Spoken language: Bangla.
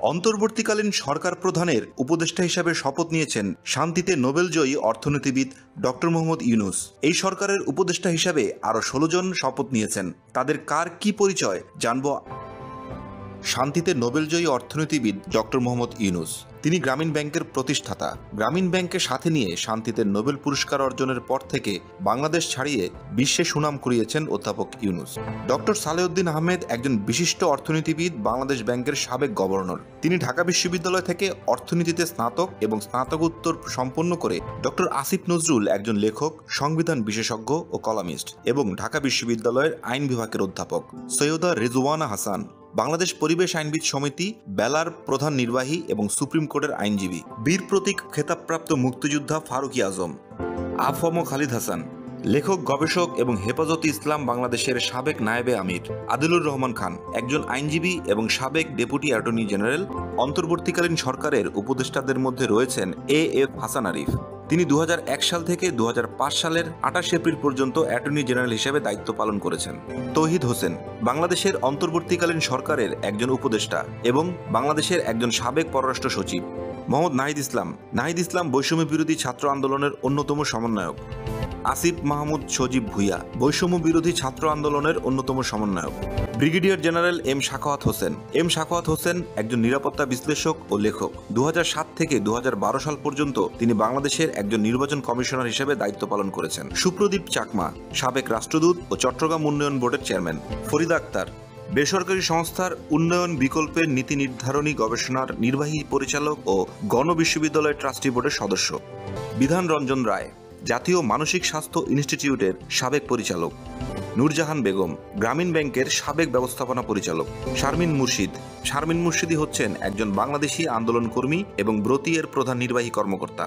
অন্তর্বর্তীকালীন সরকার প্রধানের উপদেষ্টা হিসাবে শপথ নিয়েছেন শান্তিতে নোবেলজয়ী অর্থনীতিবিদ ডক্টর মোহাম্মদ ইউনূস। এই সরকারের উপদেষ্টা হিসাবে আরও ১৬ জন শপথ নিয়েছেন। তাদের কার কি পরিচয় জানব। শান্তিতে নোবেলজয়ী অর্থনীতিবিদ ডক্টর মোহাম্মদ ইউনূস। তিনি গ্রামীণ ব্যাংকের প্রতিষ্ঠাতা। গ্রামীণ ব্যাংককে সাথে নিয়ে শান্তিতে নোবেল পুরস্কার অর্জনের পর থেকে বাংলাদেশ ছাড়িয়ে বিশ্বে সুনাম কুড়িয়েছেন অধ্যাপক ইউনূস। ডক্টর সালেউদ্দিন আহমেদ একজন বিশিষ্ট অর্থনীতিবিদ, বাংলাদেশ ব্যাংকের সাবেক গভর্নর। তিনি ঢাকা বিশ্ববিদ্যালয় থেকে অর্থনীতিতে স্নাতক এবং স্নাতকোত্তর সম্পন্ন করে ডক্টর আসিফ নজরুল একজন লেখক, সংবিধান বিশেষজ্ঞ ও কলামিস্ট এবং ঢাকা বিশ্ববিদ্যালয়ের আইন বিভাগের অধ্যাপক। সৈয়দা রেজওয়ানা হাসান বাংলাদেশ পরিবেশ আইনবিদ সমিতি, বেলার প্রধান নির্বাহী এবং সুপ্রিম কোর্টের আইনজীবী। বীর প্রতীক খেতাবপ্রাপ্ত মুক্তিযোদ্ধা ফারুকী আজম। আফম খালিদ হাসান লেখক, গবেষক এবং হেফাজতে ইসলাম বাংলাদেশের সাবেক নায়েবে আমির। আদিলুর রহমান খান একজন আইনজীবী এবং সাবেক ডেপুটি অ্যাটর্নি জেনারেল। অন্তর্বর্তীকালীন সরকারের উপদেষ্টাদের মধ্যে রয়েছেন এএফ হাসান আরিফ। তিনি ২০০১ সাল থেকে ২০০৫ সালের ২৮ এপ্রিল পর্যন্ত অ্যাটর্নি জেনারেল হিসেবে দায়িত্ব পালন করেছেন। তৌহিদ হোসেন বাংলাদেশের অন্তর্বর্তীকালীন সরকারের একজন উপদেষ্টা এবং বাংলাদেশের একজন সাবেক পররাষ্ট্র সচিব। মোহাম্মদ নাহিদ ইসলাম বৈষম্য বিরোধী ছাত্র আন্দোলনের অন্যতম সমন্বয়ক। আসিফ মাহমুদ সজীব ভুইয়া বৈষম্য বিরোধী ছাত্র আন্দোলনের অন্যতম সমন্বয়ক। Brigadier general M Sakhawat Hossain একজন নিরাপত্তা বিশ্লেষক ও লেখক। ২০০৭ থেকে ২০১২ সাল পর্যন্ত তিনি বাংলাদেশের একজন নির্বাচন কমিশনার হিসেবে দায়িত্ব পালন করেছেন। সুপ্রদীপ চাকমা সাবেক রাষ্ট্রদূত ও চট্টগ্রাম উন্নয়ন বোর্ডের চেয়ারম্যান। ফরিদা আক্তার বেসরকারি সংস্থার উন্নয়ন বিকল্পের নীতি নির্ধারণী গবেষণার নির্বাহী পরিচালক ও গণবিশ্ববিদ্যালয় ট্রাস্টি বোর্ডের সদস্য। বিধান রঞ্জন রায় জাতীয় মানসিক স্বাস্থ্য ইনস্টিটিউটের সাবেক পরিচালক। নূরজাহান বেগম গ্রামীণ ব্যাংকের সাবেক ব্যবস্থাপনা পরিচালক। শারমিন মুর্শিদি হচ্ছেন একজন বাংলাদেশি আন্দোলনকর্মী এবং ব্রতি এর প্রধান নির্বাহী কর্মকর্তা।